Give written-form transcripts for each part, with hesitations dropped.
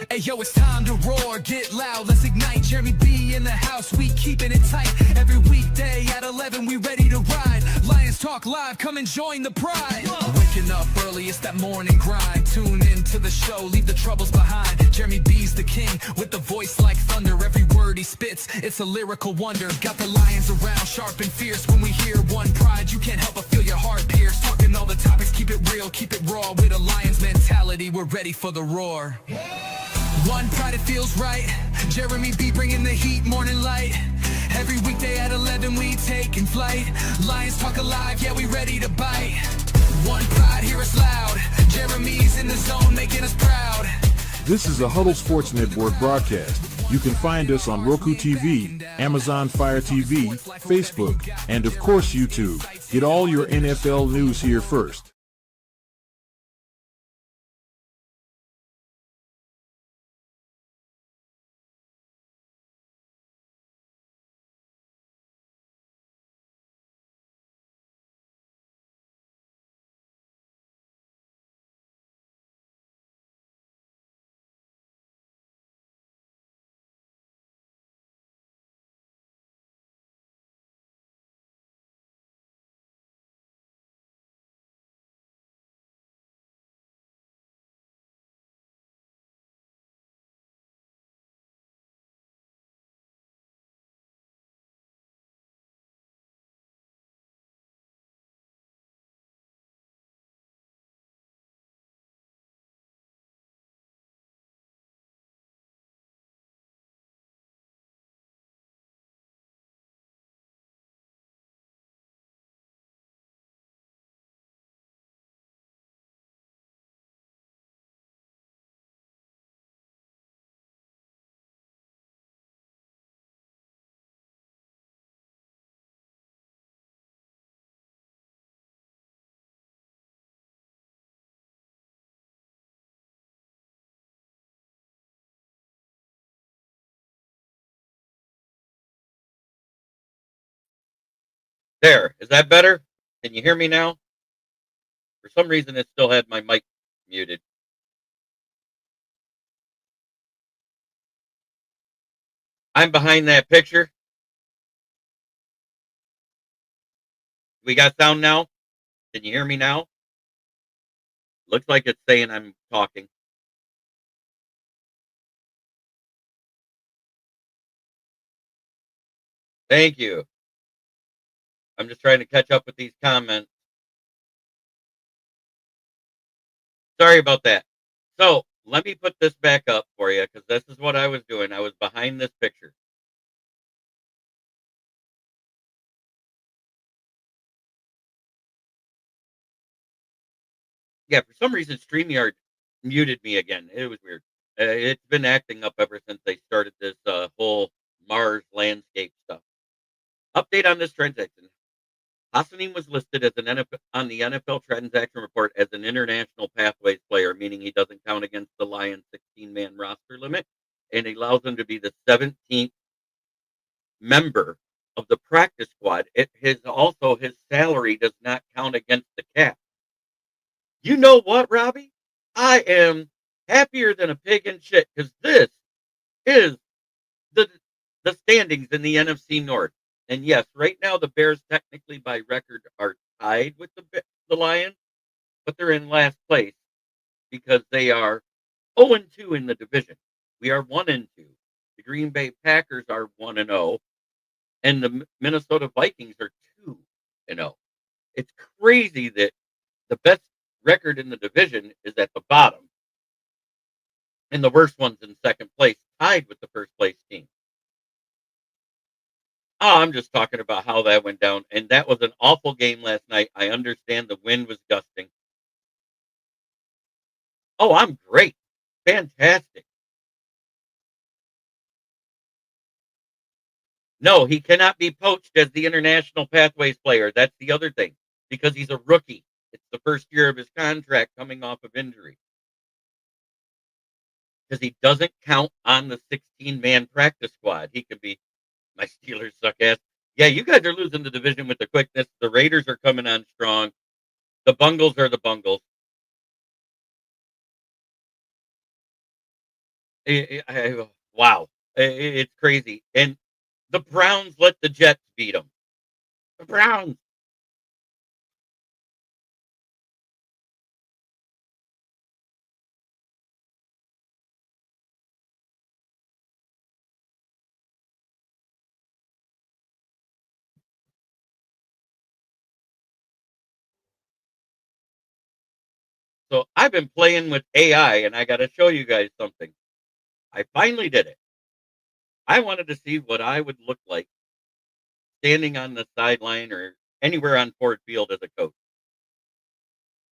Hey yo, it's time to roar, get loud, let's ignite. Jeremy B in the house, we keeping it tight. Every weekday at 11, we ready to ride. Lions Talk Live, come and join the pride. Waking up early, it's that morning grind. Tune in to the show, leave the troubles behind. Jeremy B's the king, with the voice like thunder. Every word he spits, it's a lyrical wonder. Got the lions around, sharp and fierce. When we hear one pride, you can't help but feel your heart pierce. Talking all the topics, keep it real, keep it raw. With a lion's mentality, we're ready for the roar. One pride, it feels right. Jeremy B bringing the heat, morning light. Every weekday at 11 we taking flight. Lions Talk Alive, yeah, we ready to bite. One pride, hear us loud. Jeremy's in the zone, making us proud. This is a Huddle Sports Network broadcast. You can find us on Roku TV, Amazon Fire TV, Facebook, and of course YouTube. Get all your NFL news here first. There, is that better? Can you hear me now? For some reason, it still had my mic muted. I'm behind that picture. We got sound now? Can you hear me now? Looks like it's saying I'm talking. Thank you. I'm just trying to catch up with these comments. Sorry about that. So let me put this back up for you because this is what I was doing. I was behind this picture. Yeah, for some reason, StreamYard muted me again. It was weird. It's been acting up ever since they started this whole Mars landscape stuff. Update on this transaction. Hassanin was listed as on the NFL transaction report as an international pathways player, meaning he doesn't count against the Lions 16-man roster limit, and it allows him to be the 17th member of the practice squad. His salary does not count against the cap. You know what, Robbie? I am happier than a pig in shit because this is the standings in the NFC North. And yes, right now the Bears technically by record are tied with the Lions, but they're in last place because they are 0-2 in the division. We are 1-2. The Green Bay Packers are 1-0, and the Minnesota Vikings are 2-0. It's crazy that the best record in the division is at the bottom, and the worst one's in second place, tied with the first place team. Oh, I'm just talking about how that went down. And that was an awful game last night. I understand the wind was gusting. Oh, I'm great. Fantastic. No, he cannot be poached as the international pathways player. That's the other thing. Because he's a rookie. It's the first year of his contract coming off of injury. Because he doesn't count on the 16-man practice squad. He could be, my Steelers suck ass. Yeah, you guys are losing the division with the quickness. The Raiders are coming on strong. The Bungles are the Bungles. Wow, it's crazy. And the Browns let the Jets beat them. The Browns. So I've been playing with AI, and I got to show you guys something. I finally did it. I wanted to see what I would look like standing on the sideline or anywhere on Ford Field as a coach.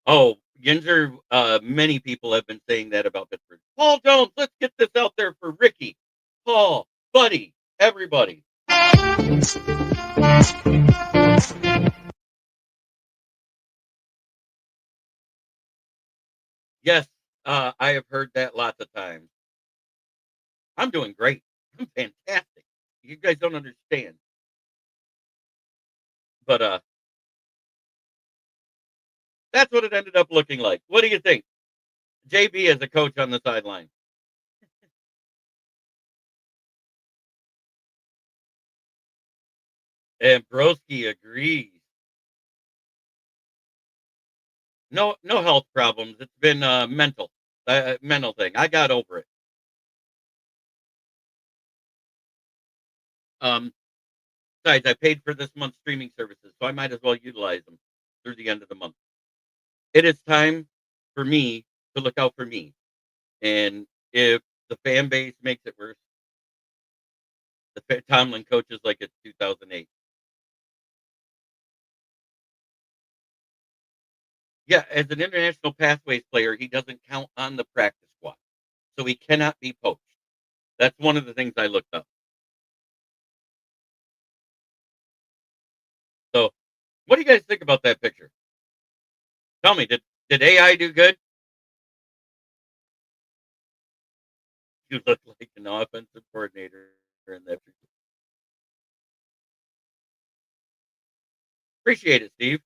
Oh, Ginzer, many people have been saying that about Pittsburgh. Paul Jones, let's get this out there for Ricky, Paul, Buddy, everybody. Yes, I have heard that lots of times. I'm doing great. I'm fantastic. You guys don't understand. But that's what it ended up looking like. What do you think? JB as a coach on the sideline. And Broski agrees. No health problems. It's been mental thing. I got over it. Um, Besides, I paid for this month's streaming services, so I might as well utilize them through the end of the month. It is time for me to look out for me. And if the fan base makes it worse, Tomlin coaches like it's 2008. Yeah, as an international pathways player, he doesn't count on the practice squad, so he cannot be poached. That's one of the things I looked up. So, what do you guys think about that picture? Tell me, did AI do good? You look like an offensive coordinator in that picture. Appreciate it, Steve.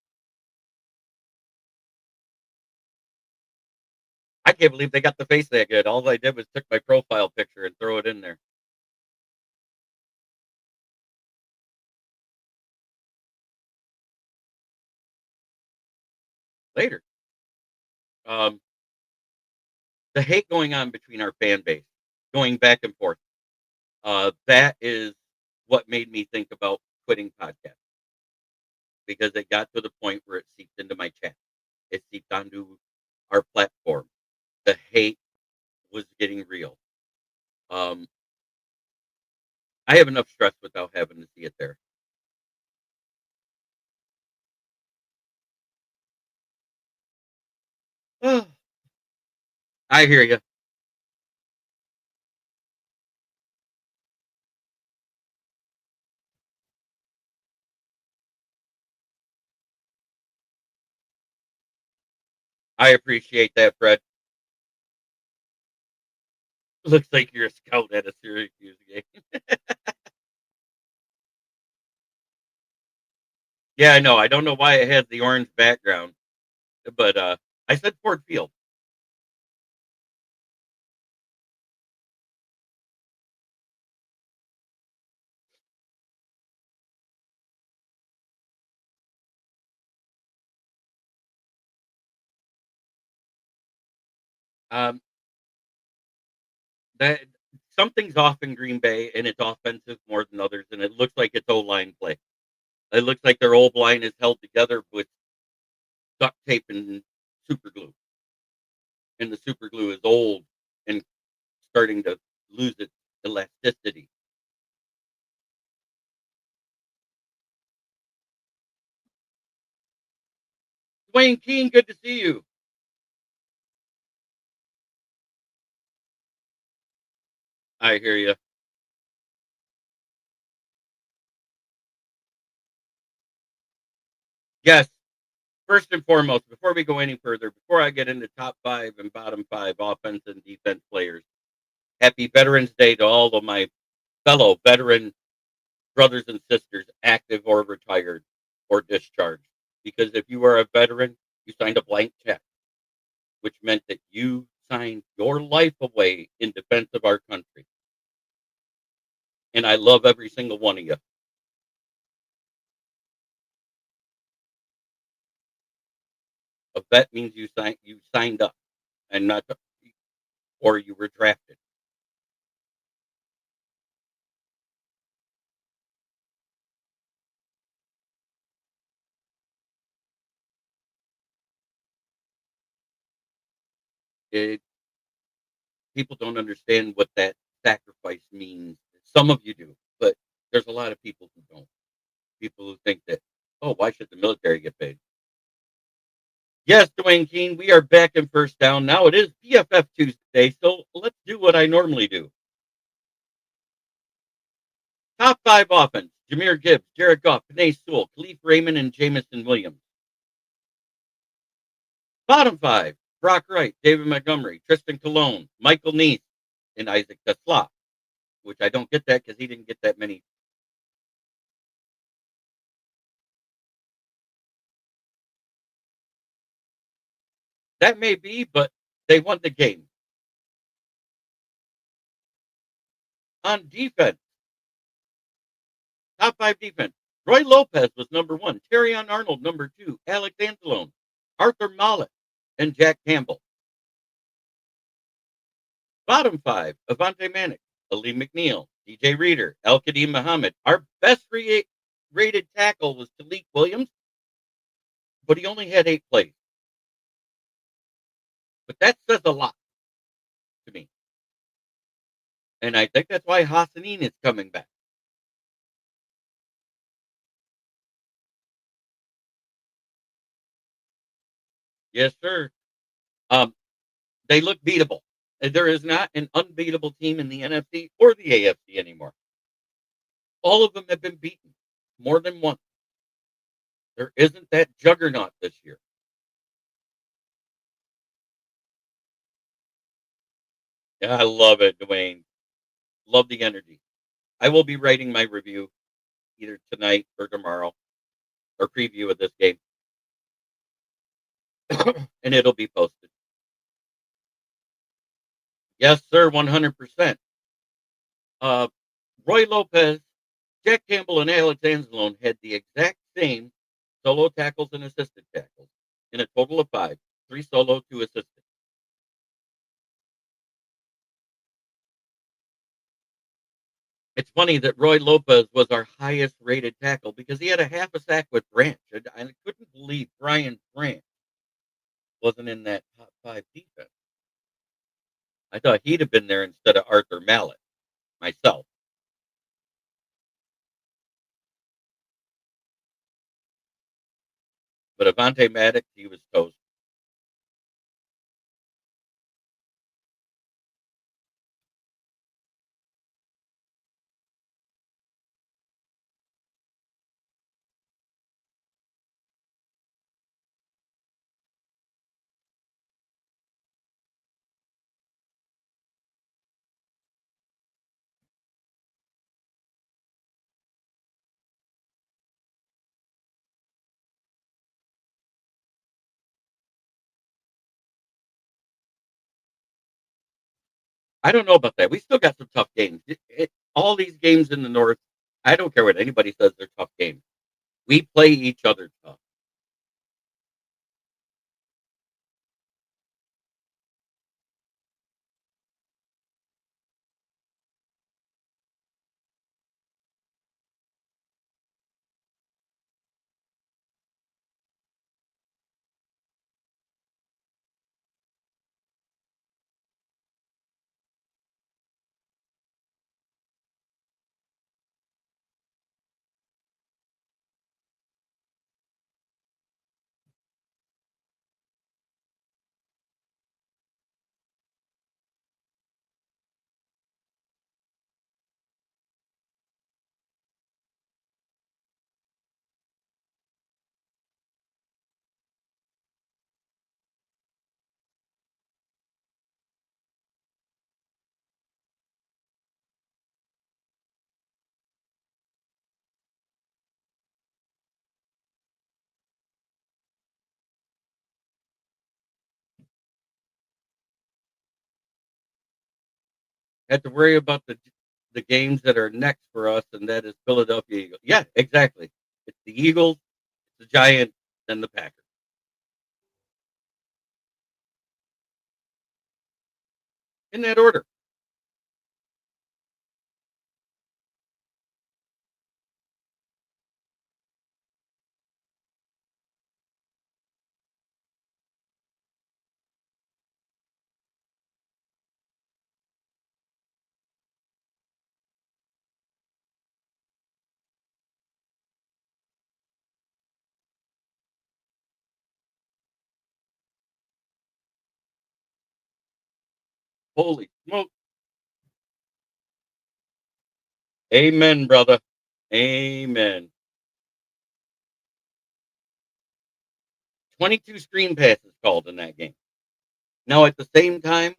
I can't believe they got the face that good. All I did was took my profile picture and throw it in there. Later, um, the hate going on between our fan base, going back and forth, that is what made me think about quitting podcast because it got to the point where it seeped into my chat. It seeped onto our platform. The hate was getting real. Um, I have enough stress without having to see it there. I hear you. I appreciate that, Fred. Looks like you're a scout at a Syracuse game. Yeah, I know. I don't know why it has the orange background, but I said Ford Field. Um, that something's off in Green Bay, and it's offensive more than others, and it looks like it's O line play. It looks like their old line is held together with duct tape and super glue, and the super glue is old and starting to lose its elasticity. Dwayne Keene, good to see you. I hear you. Yes, first and foremost, before we go any further, before I get into top five and bottom five offense and defense players, happy Veterans Day to all of my fellow veteran brothers and sisters, active or retired or discharged. Because if you are a veteran, you signed a blank check, which meant that you signed your life away in defense of our country. And I love every single one of you. A vet means you signed up and not or you were drafted. It, people don't understand what that sacrifice means. Some of you do, but there's a lot of people who don't. People who think that, oh, why should the military get paid? Yes, Dwayne Keene, we are back in first down. Now it is PFF Tuesday, so let's do what I normally do. Top five offense: Jahmyr Gibbs, Jared Goff, Panay Sewell, Khalif Raymond, and Jamison Williams. Bottom five: Brock Wright, David Montgomery, Tristan Colon, Michael Neese, and Isaac Tesla, which I don't get that because he didn't get that many. That may be, but they won the game. On defense, top five defense: Roy Lopez was number one, Terrion Arnold number two, Alex Anzalone, Arthur Mollett, and Jack Campbell. Bottom five: Avante Manick, Ali McNeil, DJ Reader, El Kadim Muhammad. Our best rated tackle was Talik Williams, but he only had 8 plays. But that says a lot to me. And I think that's why Hassanin is coming back. Yes, sir. Um, they look beatable. There is not an unbeatable team in the NFC or the AFC anymore. All of them have been beaten more than once. There isn't that juggernaut this year. Yeah, I love it, Dwayne. Love the energy. I will be writing my review either tonight or tomorrow, or preview of this game, and it'll be posted. Yes, sir, 100%. Uh, Roy Lopez, Jack Campbell, and Alex Anzalone had the exact same solo tackles and assisted tackles in a total of 5, 3 solo, 2 assisted. It's funny that Roy Lopez was our highest rated tackle because he had a half a sack with Branch. I couldn't believe Brian Branch wasn't in that top 5 defense. I thought he'd have been there instead of Arthur Mallet, myself. But Avante Maddox, he was toast. I don't know about that. We still got some tough games. All these games in the North, I don't care what anybody says, they're tough games. We play each other tough. have to worry about the games that are next for us, and that is Philadelphia Eagles. Yeah, exactly. It's the Eagles, the Giants, and the Packers. In that order. Holy smoke. Amen, brother. Amen. 22 screen passes called in that game. Now, at the same time,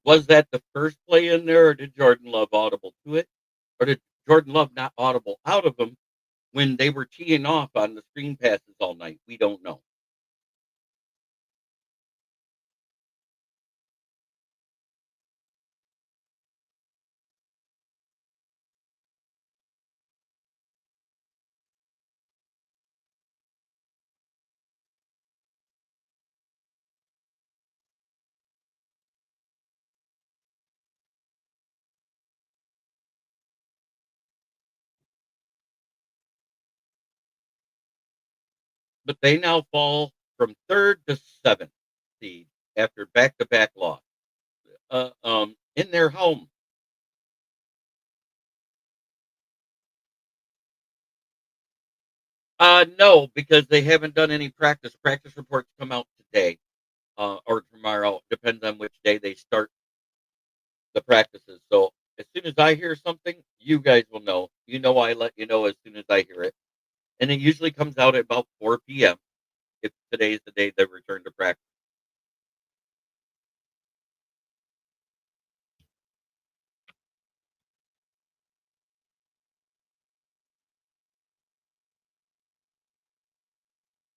was that the first play in there, or did Jordan Love audible to it? Or did Jordan Love not audible out of them when they were teeing off on the screen passes all night? We don't know. But they now fall from third to seventh seed after back-to-back loss in their home. No, because they haven't done any practice. Practice reports come out today or tomorrow. Depends on which day they start the practices. So as soon as I hear something, you guys will know. You know, I let you know as soon as I hear it. And it usually comes out at about 4 p.m. if today's the day they return to practice.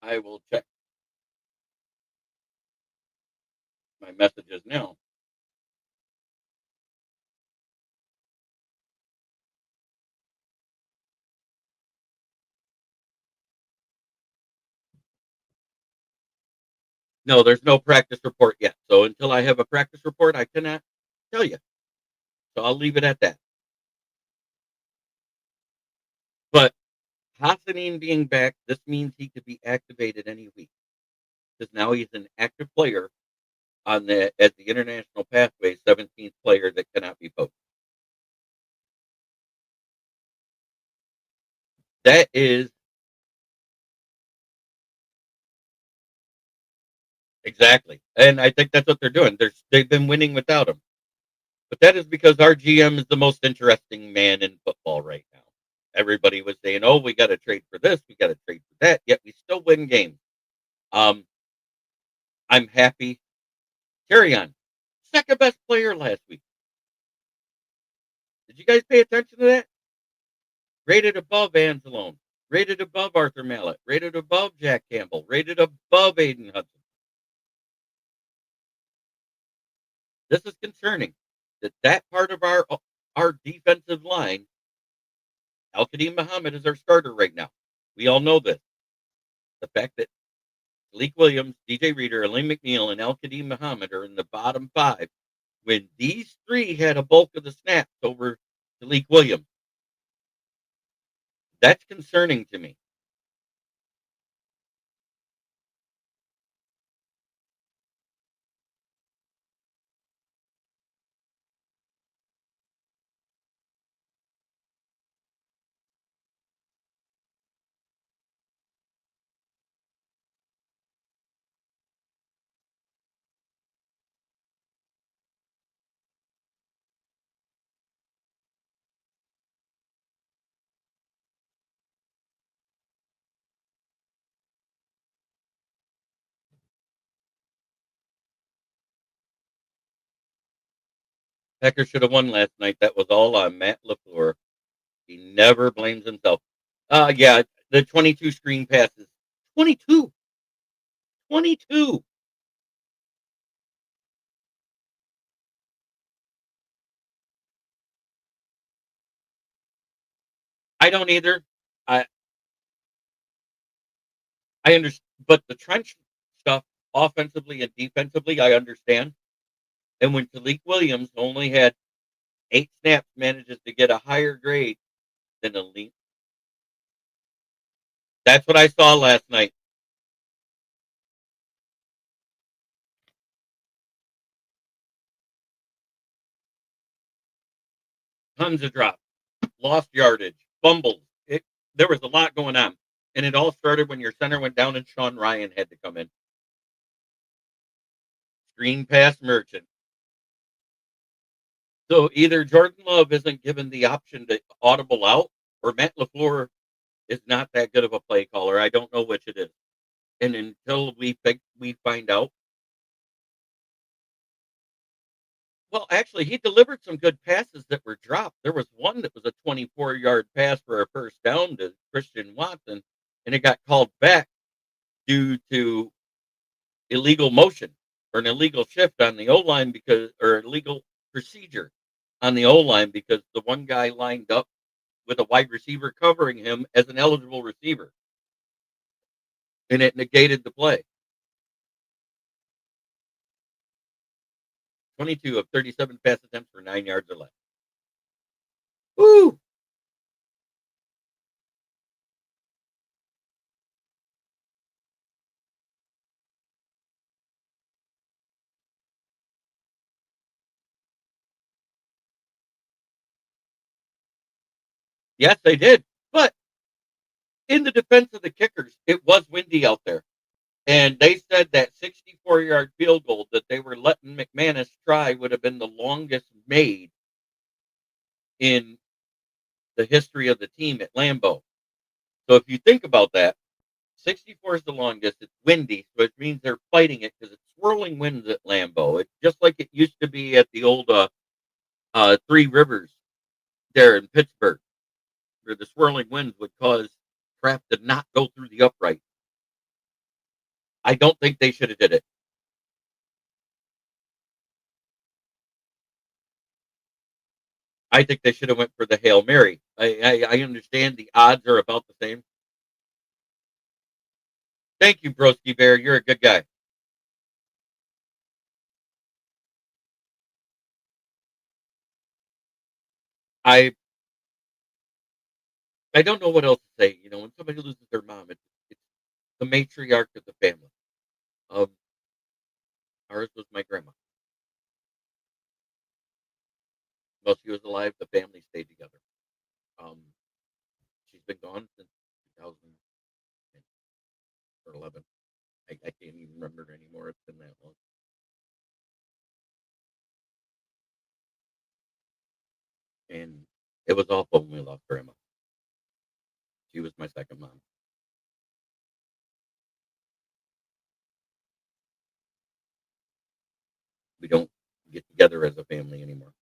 I will check my messages now. No, there's no practice report yet. So until I have a practice report, I cannot tell you. So I'll leave it at that. But Hassanin being back, this means he could be activated any week because now he's an active player on the as the international pathway 17th player that cannot be poached. That is exactly, and I think that's what they're doing. They've been winning without him, but that is because our GM is the most interesting man in football right now. Everybody was saying, "Oh, we got to trade for this, we got to trade for that," yet we still win games. Um, I'm happy. Carry on. Second best player last week. Did you guys pay attention to that? Rated above Anzalone, rated above Arthur Mallett, rated above Jack Campbell, rated above Aiden Hudson. This is concerning that part of our defensive line, Al-Qadim Muhammad is our starter right now. We all know this. The fact that Malik Williams, DJ Reader, Elaine McNeil, and Al-Qadim Muhammad are in the bottom five when these three had a bulk of the snaps over Malik Williams. That's concerning to me. Packers should have won last night. That was all on Matt LaFleur. He never blames himself. Yeah, the 22 screen passes. 22. 22. I don't either. I I understand, but the trench stuff, offensively and defensively, I understand. And when Talik Williams only had 8 snaps, manages to get a higher grade than elite. That's what I saw last night. Tons of drops, lost yardage, fumbles. There was a lot going on. And it all started when your center went down and Sean Ryan had to come in. Screen pass Merchant. So either Jordan Love isn't given the option to audible out, or Matt LaFleur is not that good of a play caller. I don't know which it is. And until we find out. Well, actually, he delivered some good passes that were dropped. There was one that was a 24-yard pass for a first down to Christian Watson, and it got called back due to illegal motion or an illegal shift on the O-line or illegal procedure on the O-line because the one guy lined up with a wide receiver covering him as an eligible receiver, and it negated the play. 22 of 37 pass attempts for 9 yards or less. Woo! Yes, they did. But in the defense of the kickers, it was windy out there. And they said that 64-yard field goal that they were letting McManus try would have been the longest made in the history of the team at Lambeau. So if you think about that, 64 is the longest. It's windy, so it means they're fighting it because it's swirling winds at Lambeau. It's just like it used to be at the old Three Rivers there in Pittsburgh, where the swirling winds would cause craft to not go through the upright. I don't think they should have did it. I think they should have went for the Hail Mary. I understand the odds are about the same. Thank you, Broski Bear. You're a good guy. I don't know what else to say. You know, when somebody loses their mom, it's the matriarch of the family. Ours was my grandma. While she was alive, the family stayed together. She's been gone since 2011. I can't even remember anymore. It's been that long. And it was awful when we lost grandma. She was my second mom. We don't get together as a family anymore.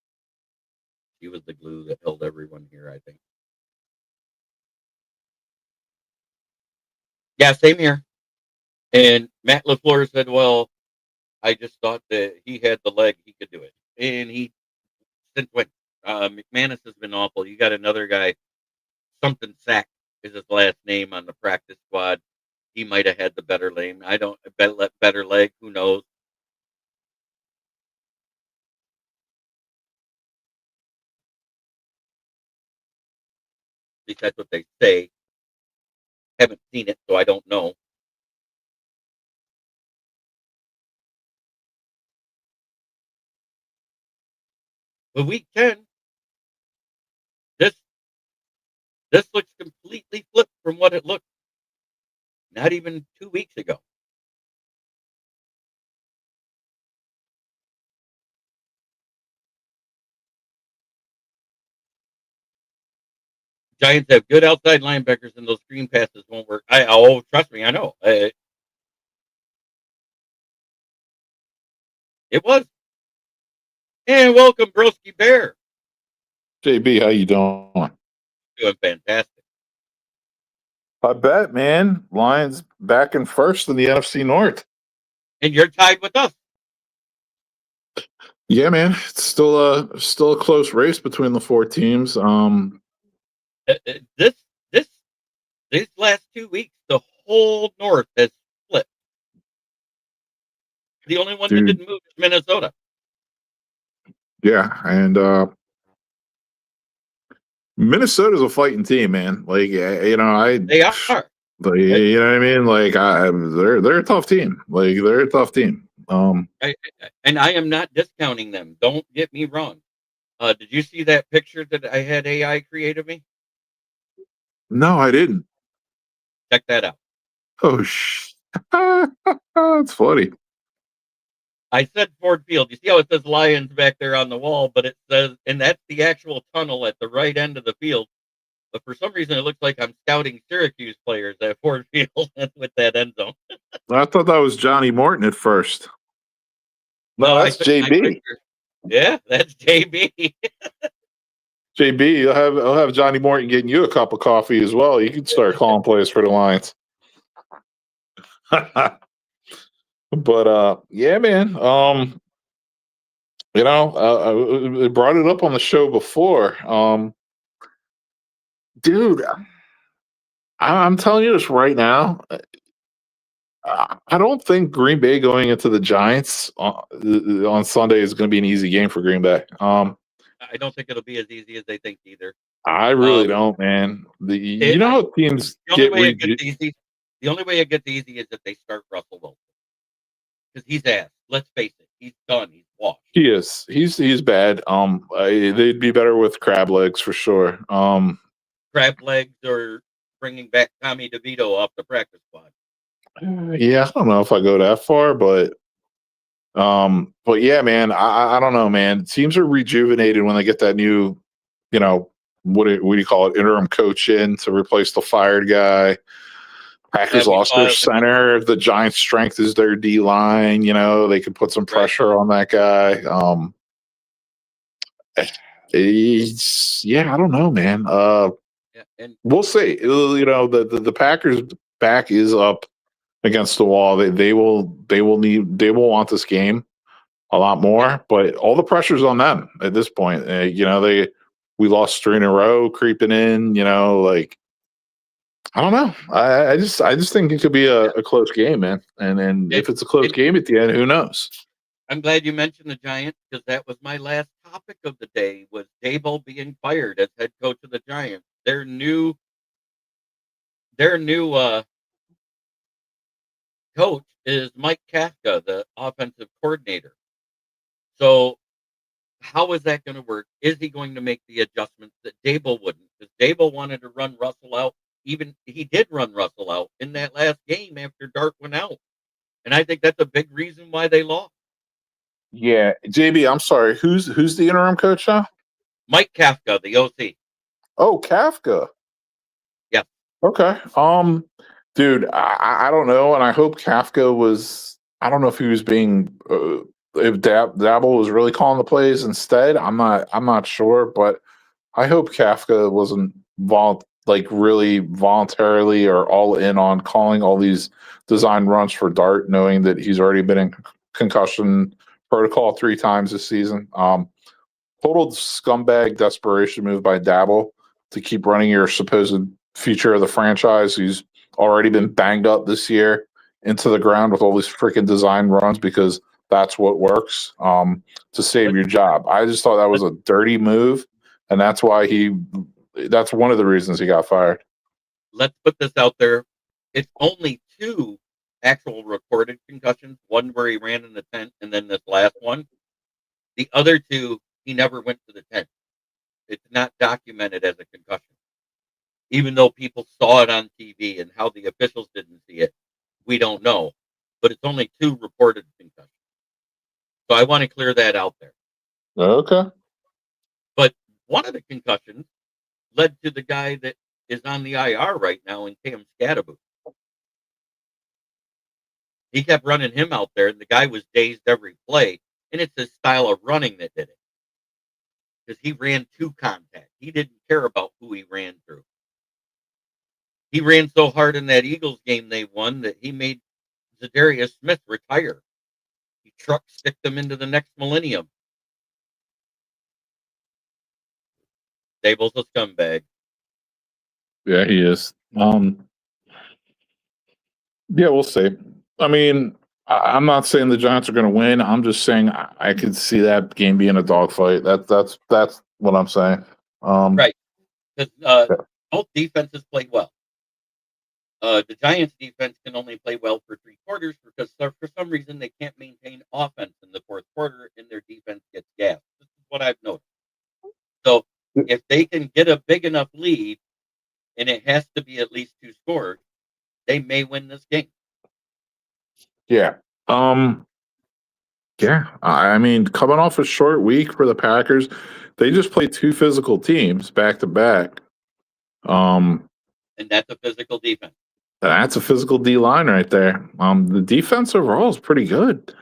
She was the glue that held everyone here, I think. Yeah, same here. And Matt LaFleur said, well, I just thought that he had the leg, he could do it. And he since went. McManus has been awful. You got another guy, something Sack is his last name on the practice squad. He might have had the better lane. I don't better leg. Who knows? At least that's what they say. Haven't seen it, so I don't know. But we can. This looks completely flipped from what it looked not even 2 weeks ago. Giants have good outside linebackers, and those screen passes won't work. Trust me, I know. It was. And welcome, Broski Bear. JB, how you doing? Doing fantastic. I bet, man. Lions back in first in the NFC North. And you're tied with us. Yeah, man. It's still a close race between the 4 teams. This this these last 2 weeks, the whole North has split. The only one that dude. didn't move is Minnesota. Yeah, and Minnesota's a fighting team, man. Like, They are. you know what I mean? Like, they're a tough team. Like, they're a tough team. And I am not discounting them. Don't get me wrong. Did you see that picture that I had AI create of me? No, I didn't. Check that out. Oh, that's funny. I said Ford Field. You see how it says Lions back there on the wall, but it says, and that's the actual tunnel at the right end of the field. But for some reason, it looks like I'm scouting Syracuse players at Ford Field with that end zone. I thought that was Johnny Morton at first. No, I that's took my JB. picture. Yeah, that's JB. JB, I'll have Johnny Morton getting you a cup of coffee as well. You can start calling plays for the Lions. But yeah, man. I brought it up on the show before. Dude, I'm telling you this right now. I don't think Green Bay going into the Giants on Sunday is going to be an easy game for Green Bay. I don't think it'll be as easy as they think either. I really don't, man. You It, know I, how teams the only get way it gets easy. The only way it gets easy is if they start Russell Wilson because he's ass. Let's face it, he's done. He's washed. He is. He's bad. They'd be better with crab legs for sure. Crab legs or bringing back Tommy DeVito off the practice squad. Yeah, I don't know if I go that far, but yeah, man, I don't know, man. Teams are rejuvenated when they get that new, what do you call it, interim coach in to replace the fired guy. Packers lost their center. The Giants' strength is their D line. They could put some pressure on that guy. I don't know, man. We'll see. The Packers' back is up against the wall. They will want this game a lot more, but all the pressure's on them at this point. We lost 3 in a row creeping in. I don't know. I just think it could be a close game, man. And if it's a close game at the end, who knows? I'm glad you mentioned the Giants because that was my last topic of the day was Daboll being fired as head coach of the Giants. Their new coach is Mike Kafka, the offensive coordinator. So how is that going to work? Is he going to make the adjustments that Daboll wouldn't? Because Daboll wanted to run Russell out. Even he did run Russell out in that last game after Dart went out. And I think that's a big reason why they lost. Yeah, JB, I'm sorry. Who's the interim coach now? Mike Kafka, the OC. Oh, Kafka. Yeah. Okay. Dude, I don't know, and I hope Kafka was. I don't know if he was being. If Dabble was really calling the plays instead. I'm not sure, but I hope Kafka wasn't really voluntarily or all in on calling all these design runs for Dart, knowing that he's already been in concussion protocol 3 times this season. Total scumbag desperation move by Dabble to keep running your supposed future of the franchise, who's already been banged up this year, into the ground with all these freaking design runs because that's what works to save your job. I just thought that was a dirty move, and that's why that's one of the reasons he got fired. Let's put this out there. It's only 2 actual recorded concussions, one where he ran in the tent and then this last one. The other 2, he never went to the tent. It's not documented as a concussion. Even though people saw it on TV and how the officials didn't see it, we don't know. But it's only 2 reported concussions. So I want to clear that out there. Okay. But one of the concussions led to the guy that is on the IR right now in Cam Scadaboo. He kept running him out there, and the guy was dazed every play. And it's his style of running that did it. Because he ran 2 contact. He didn't care about who he ran through. He ran so hard in that Eagles game they won that he made Zadarius Smith retire. He sticked them into the next millennium. Daboll's a scumbag. Yeah, he is. Yeah, we'll see. I mean, I'm not saying the Giants are going to win. I'm just saying I could see that game being a dogfight. That's what I'm saying. Right. 'Cause, Yeah. both defenses played well. The Giants' defense can only play well for 3 quarters because for some reason they can't maintain offense in the fourth quarter, and their defense gets gassed. This is what I've noticed. So if they can get a big enough lead, and it has to be at least 2 scores, they may win this game. Yeah. Yeah. I mean, coming off a short week for the Packers, they just played two physical teams back to back. And that's a physical defense. That's a physical D line right there. The defense overall is pretty good.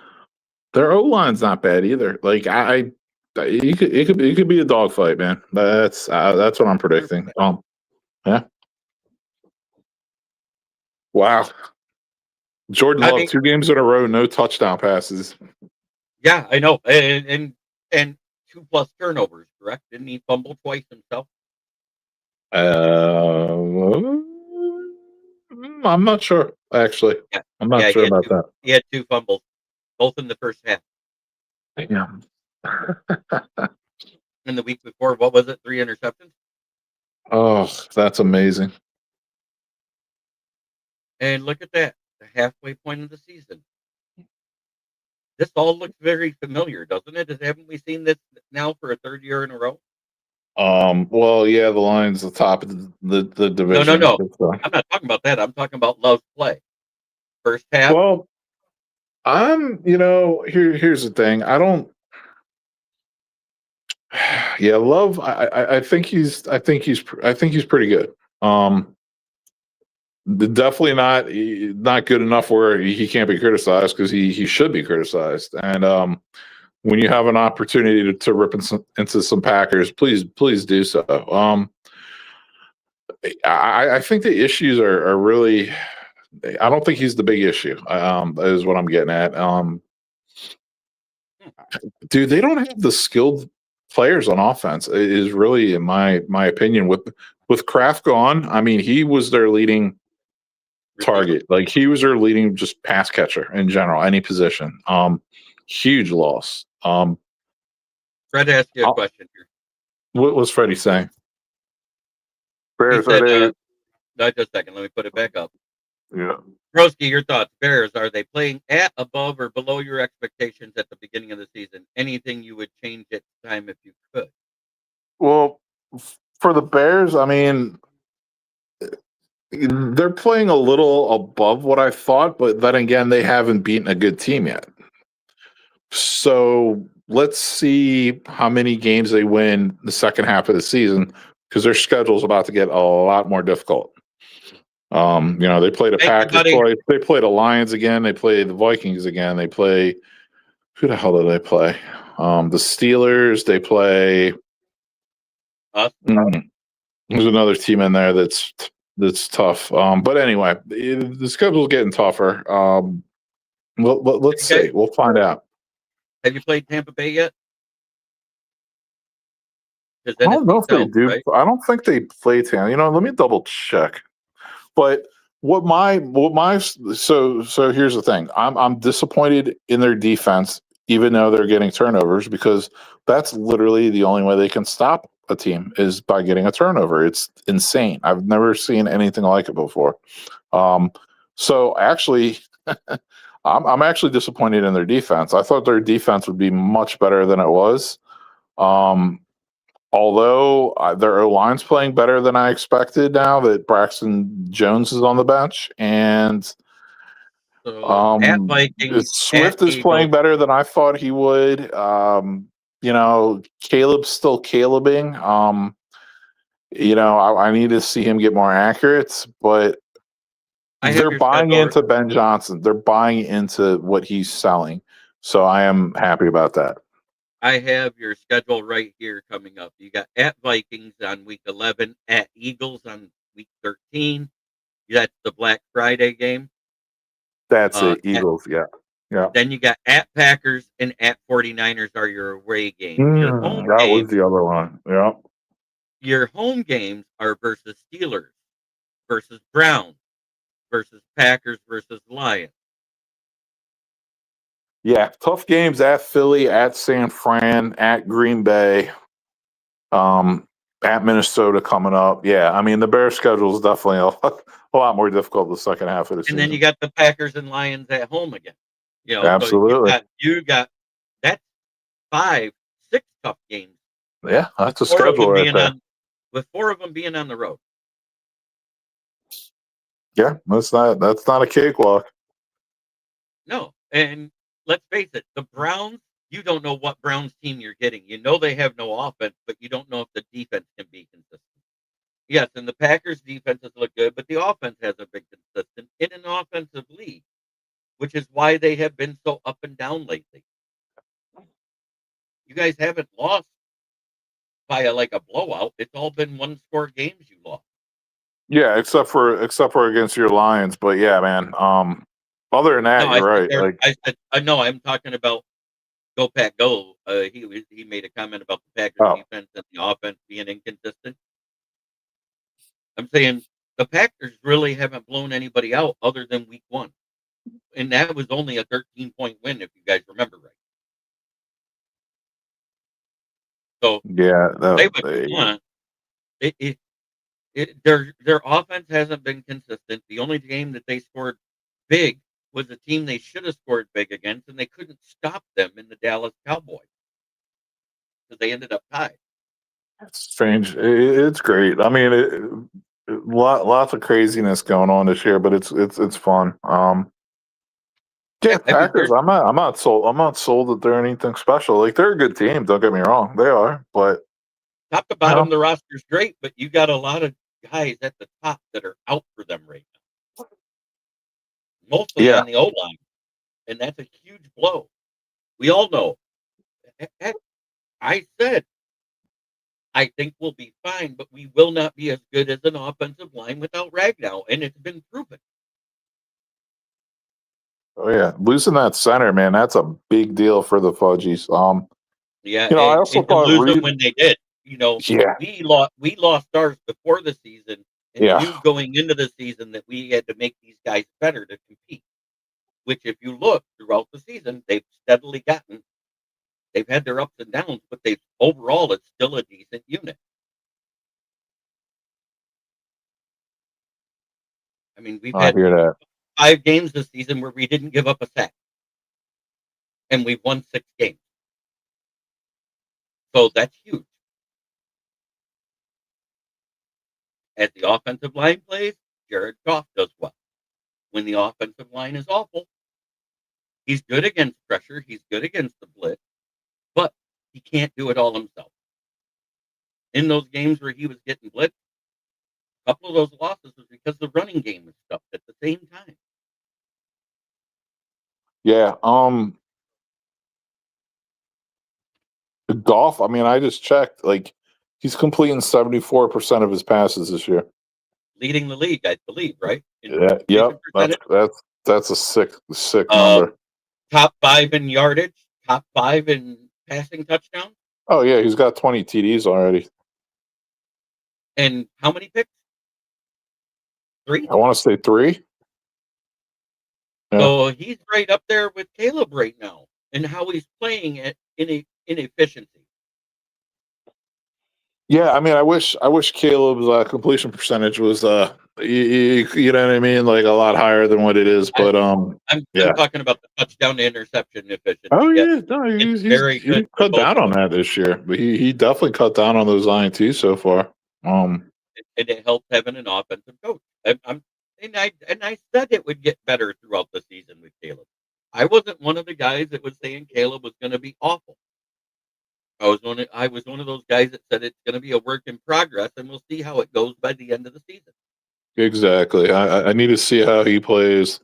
Their O line's not bad either. Like it could be a dogfight, man. That's what I'm predicting. Yeah. Wow. Jordan I Love, mean, 2 games in a row, no touchdown passes. yeah, I know, and 2+ turnovers, correct? Didn't he fumble twice himself? I'm not sure, actually. Yeah, I'm not yeah, sure about that. he had 2 fumbles, both in the first half. Yeah. And the week before, what was it? 3 interceptions? Oh, that's amazing. And look at that, the halfway point of the season. This all looks very familiar, doesn't it? Haven't we seen this now for a 3rd year in a row? Well, yeah, the Lions the top of the No, division. no. I'm not talking about that. I'm talking about Love's play. First half, Well, here's the thing. I don't. Yeah, Love. I think he's pretty good. Definitely not good enough where he can't be criticized because he should be criticized. And when you have an opportunity to rip into some Packers, please do so. I think the issues are really. I don't think he's the big issue. Is what I'm getting at. Dude, they don't have the skilled players on offense. Is really, in my opinion, with Kraft gone. I mean, he was their leading target. Like he was their leading just pass catcher in general, any position. Huge loss. Fred asked you a question here. What was Freddie saying? He said, just a second, let me put it back up. Yeah. Broski, your thoughts. Bears, are they playing at, above, or below your expectations at the beginning of the season? Anything you would change at the time if you could? Well, for the Bears, I mean, they're playing a little above what I thought, but then again, they haven't beaten a good team yet. So let's see how many games they win the second half of the season because their schedule's about to get a lot more difficult. They played a Packers twice. They played a Lions again. They played the Vikings again. They play who the hell did they play? The Steelers. They play. There's another team in there that's tough. But anyway, the schedule's getting tougher. Let's see. We'll find out. Have you played Tampa Bay yet? I don't know if they do. Right? I don't think they play Tampa. Let me double check. But so here's the thing. I'm disappointed in their defense, even though they're getting turnovers, because that's literally the only way they can stop a team is by getting a turnover. It's insane. I've never seen anything like it before. So actually, I'm actually disappointed in their defense. I thought their defense would be much better than it was. Although their O-line's playing better than I expected now that Braxton Jones is on the bench. And at Vikings, Swift is playing better than I thought he would. Caleb's still Calebing. I need to see him get more accurate, but they're buying into Ben Johnson. They're buying into what he's selling. So I am happy about that. I have your schedule right here coming up. You got at Vikings on week 11, at Eagles on week 13. That's the Black Friday game. That's it, Eagles, yeah. Then you got at Packers and at 49ers are your away games. Was the other one, yeah. Your home games are versus Steelers versus Browns versus Packers versus Lions. Yeah, tough games at Philly, at San Fran, at Green Bay, at Minnesota coming up. Yeah, I mean the Bears' schedule is definitely a lot more difficult the second half of the And then you season. got the Packers and Lions at home again. So Absolutely. you got that's 5, 6 tough games Yeah, with that's a 4 of schedule them right being there. on the road. Yeah, that's not a cakewalk. No, and let's face it, the Browns, you don't know what Browns team you're getting. You know they have no offense, but you don't know if the defense can be consistent. Yes, and the Packers defenses look good, but the offense hasn't been consistent in an offensive league, which is why they have been so up and down lately. You guys haven't lost by a blowout. It's all been one score games you lost. Yeah, except for against your Lions, but yeah, man. Other than that, No, I you're said right. there. Like, I said no. I'm talking about go Pack go. He made a comment about the Packers oh, defense and the offense being inconsistent. I'm saying the Packers really haven't blown anybody out other than week 1, and that was only a 13-point win if you guys remember right. So yeah, say what you want. Their offense hasn't been consistent. The only game that they scored big was a team they should have scored big against, and they couldn't stop them in the Dallas Cowboys because they ended up tied. it's strange. It's great. I mean, lots of craziness going on this year, but it's fun. Yeah, Yeah, I mean, Packers. I'm not sold. I'm not sold that they're anything special. Like they're a good team. Don't get me wrong. They are, but top to you bottom, know, the roster's great, but you got a lot of guys at the top that are out for them right now, mostly yeah, on the O line, and that's a huge blow. We all know. Heck, I said I think we'll be fine, but we will not be as good as an offensive line without Ragnow, and it's been proven. oh yeah, losing that center, man, that's a big deal for the Fudgies. Yeah, I also and to thought lose them Reed. when they did, Yeah, we lost ours before the season and yeah, knew going into the season that we had to make these guys better to compete. Which, if you look throughout the season, they've steadily gotten. They've had their ups and downs, but they overall it's still a decent unit. I mean, we've I had hear that. 5 games this season where we didn't give up a sack, and we've won 6 games. So that's huge. As the offensive line plays, Jared Goff does well. When the offensive line is awful, he's good against pressure, he's good against the blitz, but he can't do it all himself. In those games where he was getting blitzed, a couple of those losses was because the running game was stuffed at the same time. Yeah. Golf. I mean, I just checked. Like, he's completing 74% of his passes this year. Leading the league, I believe, right? In Yeah. completion Yep. percentage. That's a sick Uh, number. top 5 in yardage, top 5 in passing touchdowns, Oh yeah, he's got 20 TDs already. and how many picks? 3. I want to say 3. Yeah. So he's right up there with Caleb right now, and how he's playing it in efficiency. Yeah, I mean, I wish Caleb's completion percentage was you know what I mean, like a lot higher than what it is. I, But I'm yeah. talking about the touchdown to interception Oh efficiency. Yeah, yeah, no, it's he's very he good for cut both down of on them, that this year, but he definitely cut down on those INTs so far. and it helps having an offensive coach. And I said it would get better throughout the season with Caleb. I wasn't one of the guys that was saying Caleb was going to be awful. I was one of those guys that said it's going to be a work in progress, and we'll see how it goes by the end of the season. Exactly. I need to see how he plays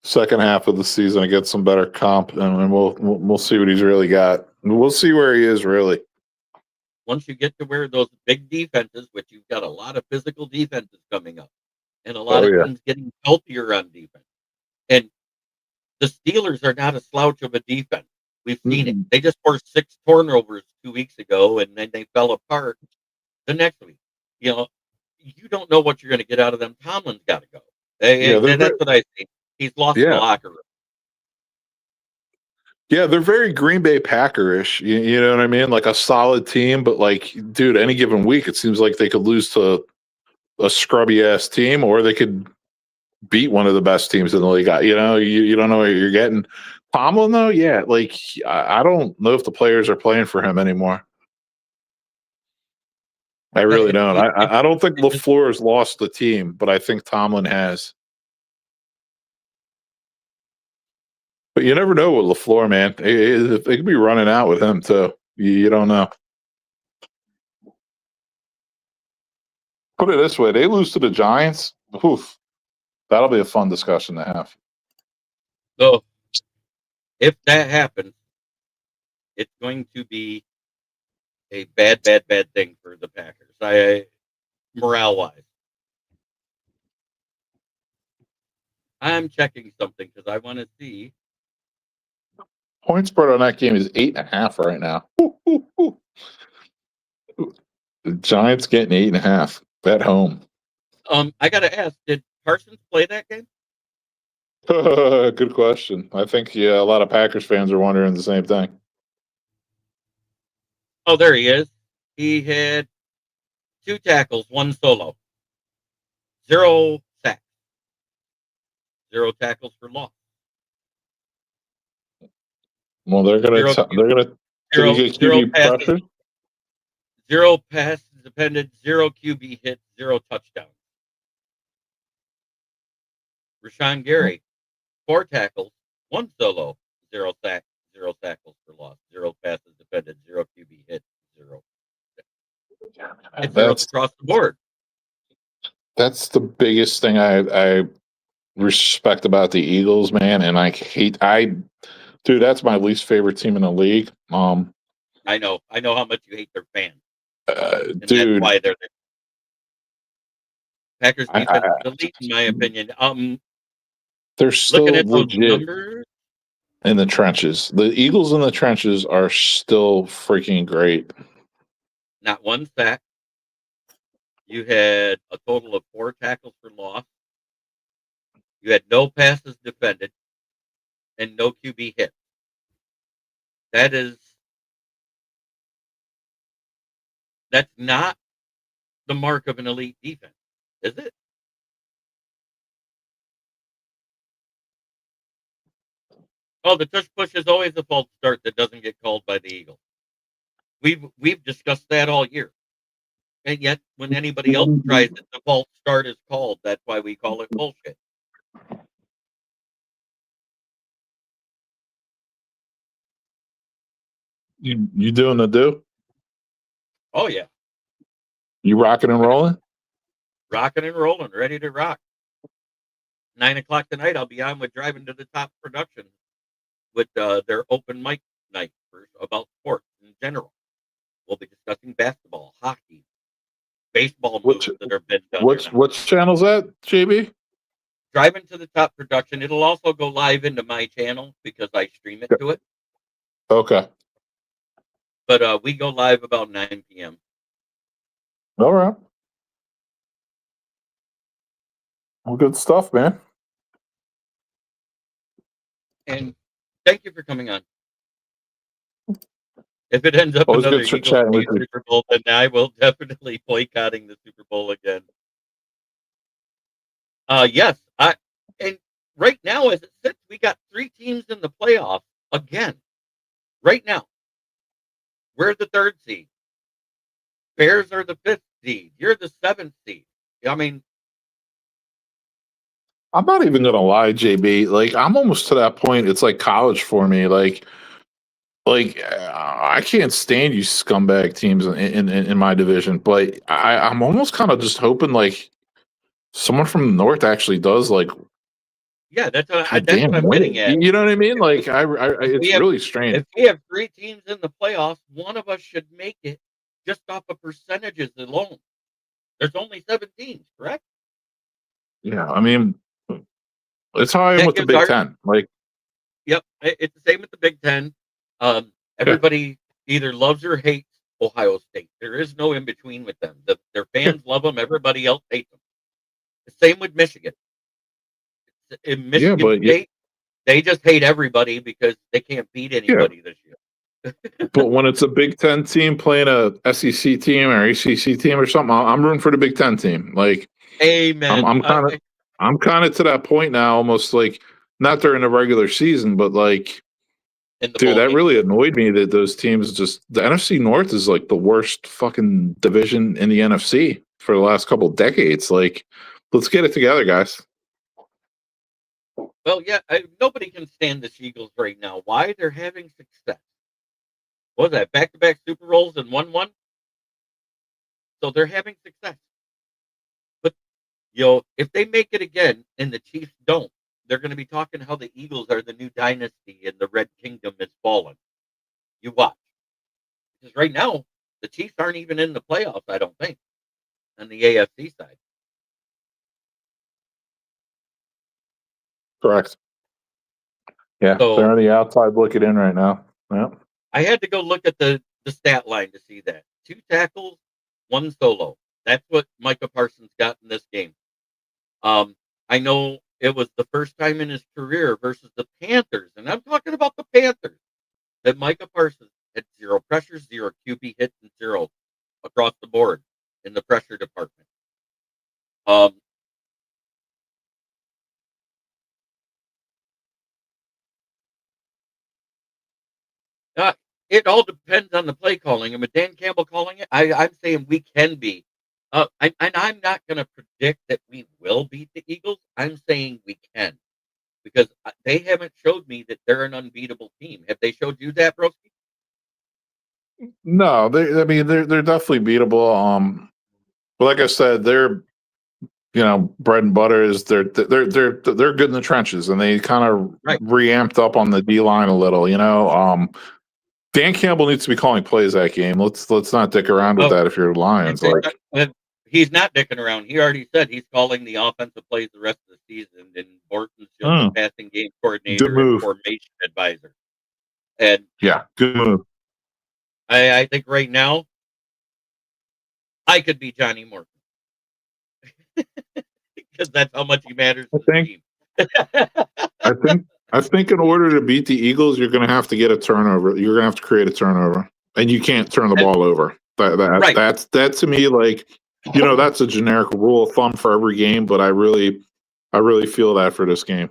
second half of the season and get some better comp, and we'll see what he's really got. We'll see where he is really. Once you get to where those big defenses, which you've got a lot of physical defenses coming up, and a lot Oh of yeah. teams getting healthier on defense, and the Steelers are not a slouch of a defense. We've seen it. Mm-mm. They just forced 6 turnovers 2 weeks ago, and then they fell apart the next week. You know, you don't know what you're going to get out of them. Tomlin's got to go. Yeah, they're That's what I see. He's lost the yeah. locker room. Yeah, they're very Green Bay Packer-ish. You know what I mean? Like a solid team, but like, dude, any given week, it seems like they could lose to a scrubby ass team, or they could beat one of the best teams in the league. You know, you don't know what you're getting. Tomlin, though, yeah, like I don't know if the players are playing for him anymore. I really don't. I don't think LaFleur has lost the team, but I think Tomlin has. But you never know with LaFleur, man. They could be running out with him too. You don't know. Put it this way: they lose to the Giants. Oof, that'll be a fun discussion to have. So if that happens, it's going to be a bad thing for the Packers. Morale wise. I'm checking something because I want to see. Point spread on that game is 8.5 right now. The Giants getting 8.5 at home. I gotta ask, did Parsons play that game? Good question. I think a lot of Packers fans are wondering the same thing. Oh, there he is. He had 2 tackles, 1 solo, 0 sacks, 0 tackles for loss. Well, they're gonna did he get QB pressure? 0 passes dependent, 0 QB hits, 0 touchdowns. Rashawn Gary, 4 tackles, 1 solo, 0 sacks, 0 tackles for loss, 0 passes defended, 0 QB hits, 0. It's zeros across the board. That's the biggest thing I respect about the Eagles, man, and dude, that's my least favorite team in the league. I know how much you hate their fans. Dude, that's why they're there. Packers defense is elite, in my opinion. They're still looking at those legit numbers in the trenches. The Eagles in the trenches are still freaking great. Not 1 sack. You had a total of 4 tackles for loss. You had no passes defended and no QB hits. That's not the mark of an elite defense, is it? Oh, the tush push is always a false start that doesn't get called by the Eagles. We've discussed that all year. And yet, when anybody else tries it, the false start is called. That's why we call it bullshit. You doing the do? Oh, yeah. You rocking and rolling? Rocking and rolling, ready to rock. 9 o'clock tonight, I'll be on with Driving to the Top production with their open mic night about sports in general. We'll be discussing basketball, hockey, baseball moves that have been done. What channel's that, JB? Driving to the Top production. It'll also go live into my channel because I stream it to it. Okay. But we go live about 9 p.m. All right. Well, good stuff, man. And thank you for coming on. If it ends up Always another good Eagles chatting with you. Super Bowl, then I will definitely boycotting the Super Bowl again. Yes, and right now as it sits, we got 3 teams in the playoffs again. Right now, we're the 3rd seed. Bears are the 5th seed. You're the 7th seed. I mean, I'm not even gonna lie, JB. Like, I'm almost to that point. It's like college for me. Like I can't stand you scumbag teams in my division, but I'm almost kind of just hoping like someone from the north actually does like. yeah, that's what I'm win. getting at. You know what I mean? Like it's really strange. If we have 3 teams in the playoffs, one of us should make it just off of percentages alone. There's only 7 teams, correct? Yeah, I mean, it's how I am with the Big Ten. Like, yep, it's the same with the Big Ten. Everybody either loves or hates Ohio State. There is no in between with them. Their fans love them. Everybody else hates them. The same with Michigan. In Yeah, Michigan but State, they just hate everybody because they can't beat yeah, anybody this year. but when it's a Big Ten team playing a SEC team or ACC team or something, I'm rooting for the Big Ten team. Like I'm Amen. I'm kind of I'm kind of to that point now, almost like not during the regular season, but like, In the dude, bowl that game. really annoyed me that those teams just the NFC North is like the worst fucking division in the NFC for the last couple decades. Like, let's get it together, guys. Well, yeah, nobody can stand the Eagles right now. Why? They're having success. What was that? Back-to-back Super Bowls and won? So they're having success. But, if they make it again and the Chiefs don't, they're going to be talking how the Eagles are the new dynasty and the Red Kingdom is fallen. You watch. Because right now, the Chiefs aren't even in the playoffs, I don't think, on the AFC side. Correct. Yeah, So they're on the outside looking in right now. Yeah. I had to go look at the stat line to see that. 2 tackles, 1 solo. That's what Micah Parsons got in this game. I know it was the first time in his career versus the Panthers, and I'm talking about the Panthers, that Micah Parsons had 0 pressures, 0 QB hits, and 0 across the board in the pressure department. Uh, it all depends on the play calling, and with Dan Campbell calling it, I'm saying we can be. I'm not going to predict that we will beat the Eagles. I'm saying we can because they haven't showed me that they're an unbeatable team. Have they showed you that, Broski? No, I mean, they're definitely beatable. But like I said, they're bread and butter is they're good in the trenches, and they kind of Right. reamped up on the D line a little. Dan Campbell needs to be calling plays that game. Let's not dick around with Oh, that. If you're Lions, like, he's not dicking around. He already said he's calling the offensive plays the rest of the season, and Borton's just a passing game good coordinator and move. formation advisor. And Yeah, good move. I think right now I could be Johnny Morton because that's how much he matters to the team. I think in order to beat the Eagles, you're going to have to get a turnover. You're going to have to create a turnover, and you can't turn the ball over. Right. That to me, like, that's a generic rule of thumb for every game, but I really feel that for this game.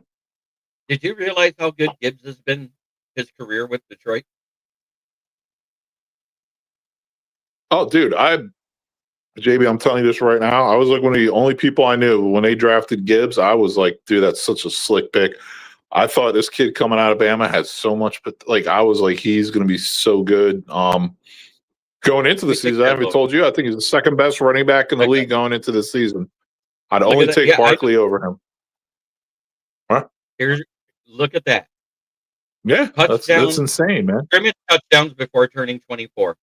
Did you realize how good Gibbs has been his career with Detroit? Oh, dude, JB, I'm telling you this right now. I was like one of the only people I knew when they drafted Gibbs. I was like, dude, that's such a slick pick. I thought this kid coming out of Bama had so much, but like, I was like, he's going to be so good. Going into the season, I haven't told you, I think he's the second best running back in the league going into the season. I'd only take Barkley over him. Huh? Look at that. Yeah, that's insane, man. Scrimmage touchdowns before turning 24.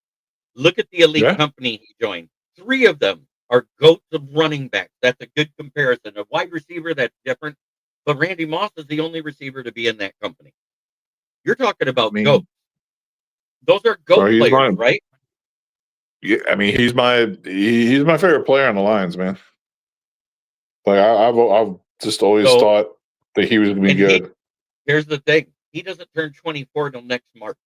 Look at the elite company he joined. 3 of them are goats of running backs. That's a good comparison. A wide receiver, that's different. But Randy Moss is the only receiver to be in that company. You're talking about goats. Those are goat players, right? Yeah, I mean, he's my favorite player on the Lions, man. Like, I've just always thought that he was going to be good. Here's the thing: he doesn't turn 24 till next March,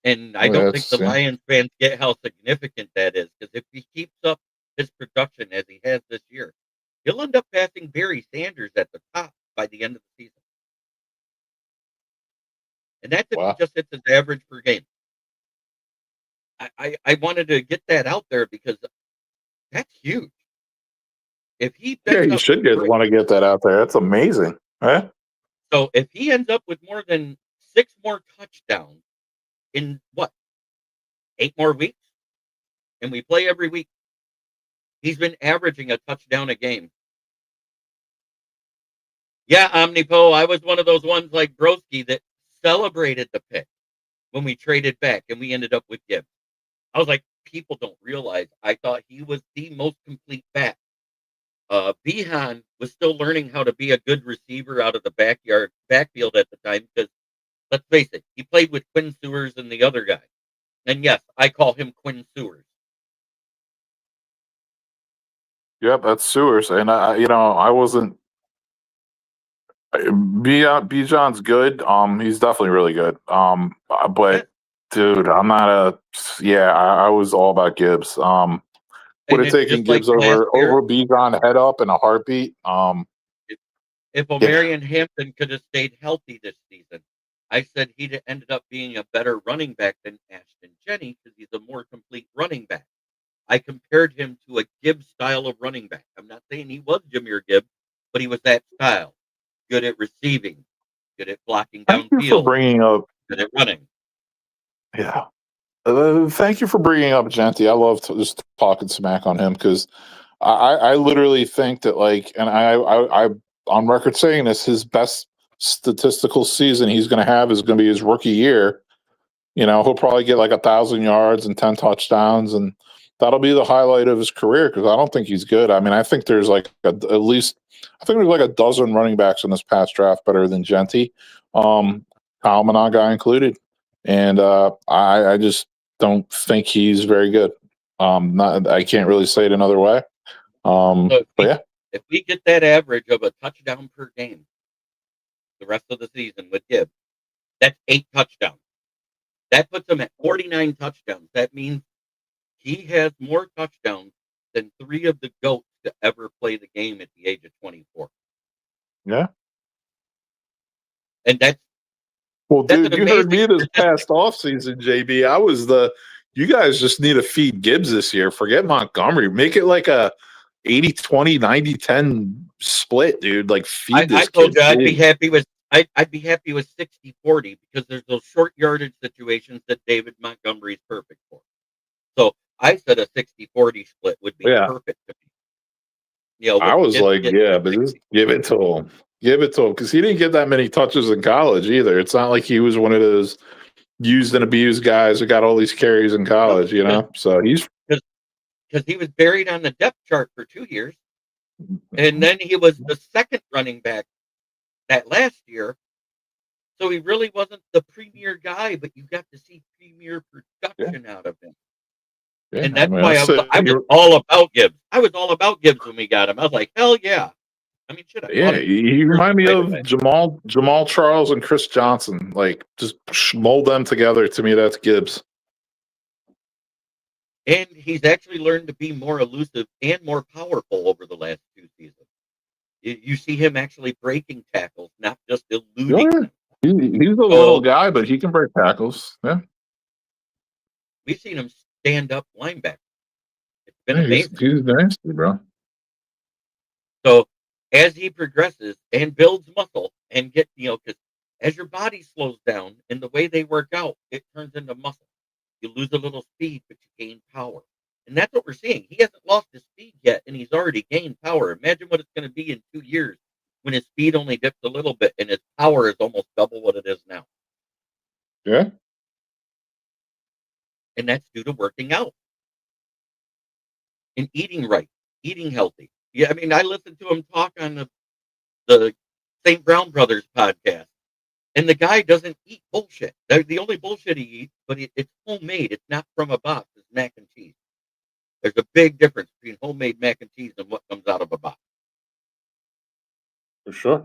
and I don't think the Lions fans get how significant that is. Because if he keeps up his production as he has this year, he'll end up passing Barry Sanders at the top by the end of the season. And that's if he just hits his average per game. I wanted to get that out there because that's huge. If he you should want to get that out there. That's amazing. Huh? So if he ends up with more than 6 more touchdowns in 8 more weeks, and we play every week, he's been averaging a touchdown a game. Yeah, Omnipo, I was one of those ones like Broski that celebrated the pick when we traded back and we ended up with Gibbs. I was like, people don't realize I thought he was the most complete back. Behan was still learning how to be a good receiver out of the backfield at the time because Let's face it, he played with Quinn Sewers and the other guy. And yes, I call him Quinn Sewers. Yep, that's Sewers, and I wasn't. Bijan's good. He's definitely really good. Yeah. But dude, I'm not a. Yeah, I was all about Gibbs. Would And have it's taken just like Gibbs last year. over Bijan head up in a heartbeat. If Yeah, Omarion Hampton could have stayed healthy this season, I said he'd have ended up being a better running back than Ashton Jennings because he's a more complete running back. I compared him to a Gibbs style of running back. I'm not saying he was Jameer Gibbs, but he was that style. Good at receiving, good at blocking thank you for downfield, bringing up. good at running. Yeah, thank you for bringing up Genty. I love just talking smack on him because I literally think that and I on record saying this, his best statistical season he's going to have is going to be his rookie year. He'll probably get like 1,000 yards and 10 touchdowns, and that'll be the highlight of his career because I don't think he's good. I mean, I think there's at least I think there's like a dozen running backs in this past draft better than Genty, Kyle Managa guy included, and I just don't think he's very good. I can't really say it another way. So But yeah, if we get that average of a touchdown per game the rest of the season with Gibbs, that's 8 touchdowns. That puts him at 49 touchdowns. That means he has more touchdowns than 3 of the GOATs to ever play the game at the age of 24. yeah. And Well, that's dude, an you heard amazing me this statistic. past offseason, JB. You guys just need to feed Gibbs this year. Forget Montgomery. Make it like a 80-20, 90-10 split, dude. Like I, feed I this told kid you I'd be food. happy with I'd be happy with 60-40 because there's those short yardage situations that David Montgomery's perfect for. So I said a 60-40 split would be Yeah. perfect to me. I With was Gibbs like, getting yeah, the but just 60. give it to him. Give it to him. Because he didn't get that many touches in college either. It's not like he was one of those used and abused guys who got all these carries in No, college, So he's because he was buried on the depth chart for 2 years, and then he was the second running back that last year. So he really wasn't the premier guy, but you got to see premier yeah, production out of him. yeah. And I that's mean, why I was all about Gibbs. I was all about Gibbs when we got him. I was like, hell yeah. I mean, shit, I bought yeah, him he jersey remind me right of away. Jamal Charles and Chris Johnson. Like just mold them together. To me, that's Gibbs. And he's actually learned to be more elusive and more powerful over the last 2 seasons. You see him actually breaking tackles, not just Oh, eluding yeah. them. He's a little So guy, but he can break tackles. Yeah, we've seen him stand up linebacker. It's been yeah, amazing. he's nasty, bro. So as he progresses and builds muscle and because as your body slows down in the way they work out, it turns into muscle. You lose a little speed, but you gain power. And that's what we're seeing. He hasn't lost his speed yet, and he's already gained power. Imagine what it's going to be in 2 years when his speed only dips a little bit and his power is almost double what it is now. Yeah, And that's due to working out and eating right, eating healthy. Yeah, I mean, I listened to him talk on the St. Brown Brothers podcast, and the guy doesn't eat bullshit. The only bullshit he eats, but it's homemade. It's not from a box. It's mac and cheese. There's a big difference between homemade mac and cheese and what comes out of a box. for sure.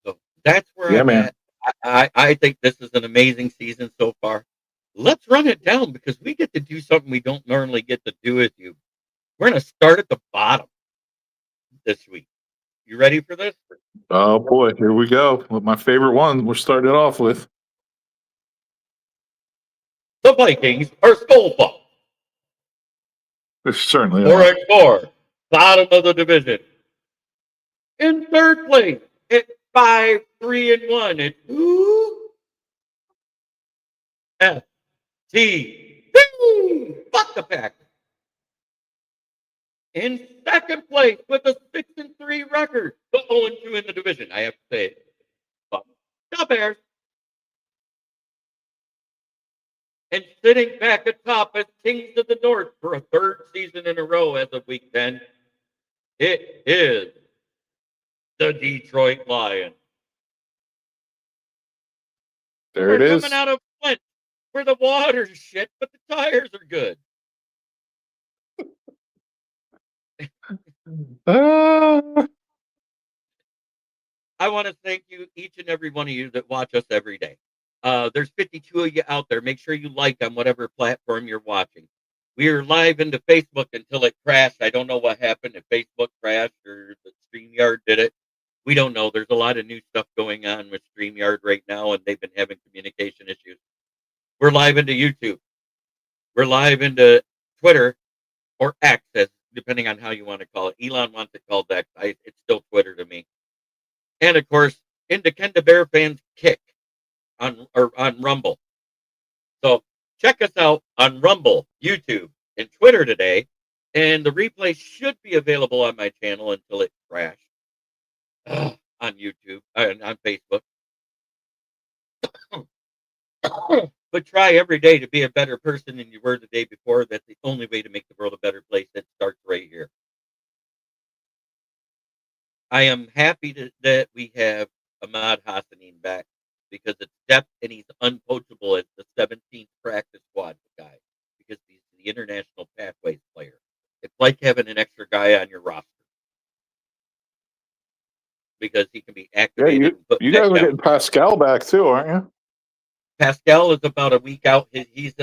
So that's where Yeah, I'm man. at. I think this is an amazing season so far. Let's run it down because we get to do something we don't normally get to do with you. We're going to start at the bottom this week. You ready for this? Oh boy, here we go with my favorite one. We're starting it off with. The Vikings are skull They certainly 4-4, bottom of the division. In third place, at 5-3-1, it's who? FTV. Fuck the Packers. In second place with a 6-3 record, but 0-2 in the division. I have to say it. Fuck the Bears. And sitting back atop as Kings of the North for a 3rd season in a row as of week 10, it is The Detroit Lions. There We're it is. coming out of Flint, where the water's shit, but the tires are good. Ah, I want to thank you, each and every one of you that watch us every day. There's 52 of you out there. Make sure you like on whatever platform you're watching. We're live into Facebook until it crashed. I don't know what happened, if Facebook crashed or the StreamYard did it. We don't know. There's a lot of new stuff going on with StreamYard right now, and they've been having communication issues. We're live into YouTube. We're live into Twitter or X, depending on how you want to call it. Elon wants it called X. It's still Twitter to me. And of course, into Kenda Bear Fans Kick on Rumble. So check us out on Rumble, YouTube, and Twitter today. And the replay should be available on my channel until it crashed on YouTube and on Facebook. But try every day to be a better person than you were the day before. That's the only way to make the world a better place. That starts right here. I am happy that we have Ahmed Hassanin back, because it's depth and he's unpoachable as the 17th practice squad guy, because he's the international pathways player. It's like having an extra guy on your roster, because he can be yeah, activated. you guys are getting Pascal back too, aren't you? Pascal is about a week out. He's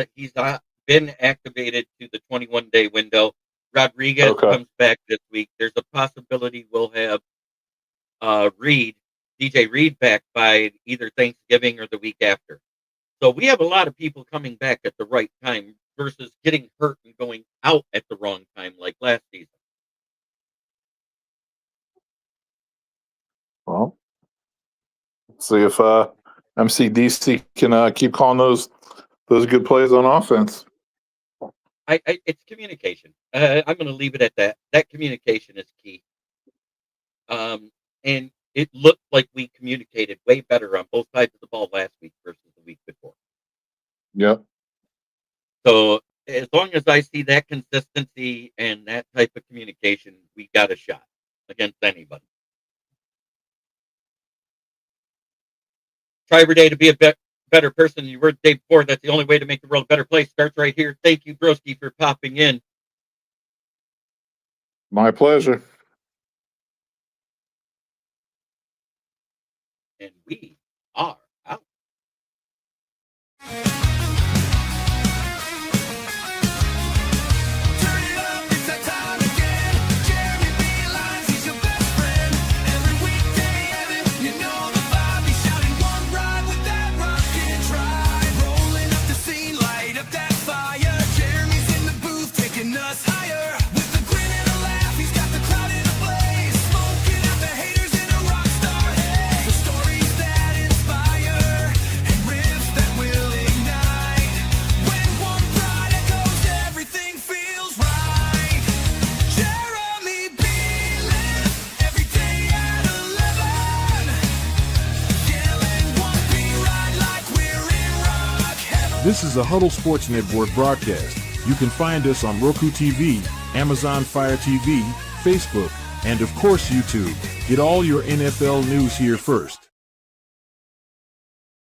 been activated to the 21-day window. Rodriguez comes back this week. There's a possibility we'll have DJ Reed back by either Thanksgiving or the week after. So we have a lot of people coming back at the right time versus getting hurt and going out at the wrong time like last season. Well, see if MCDC can keep calling those good plays on offense. It's communication. I'm going to leave it at that. That communication is key. And it looked like we communicated way better on both sides of the ball last week versus the week before. Yep. So as long as I see that consistency and that type of communication, we got a shot against anybody. Try every day to be a better person than you were the day before. That's the only way to make the world a better place. Starts right here. Thank you, Broski, for popping in. My pleasure. And we are out. Turn it up, it's that time again. Jeremy B. Lines, he's your best friend. Every weekday, Evan, you know the vibe. He's shouting one ride with that rocket drive. Rolling up the scene, light up that fire. Jeremy's in the booth, taking us higher. With a grin and a laugh, he's got the crowd in a blaze. Smoking out the haters in a rock star haze. The stories that inspire and riffs that will ignite. When one pride echoes, everything feels right. Jeremy B. lives every day at 11. Yelling one B ride like we're in rock heaven. This is a Huddle Sports Network broadcast. You can find us on Roku TV, Amazon Fire TV, Facebook, and of course YouTube. Get all your NFL news here first.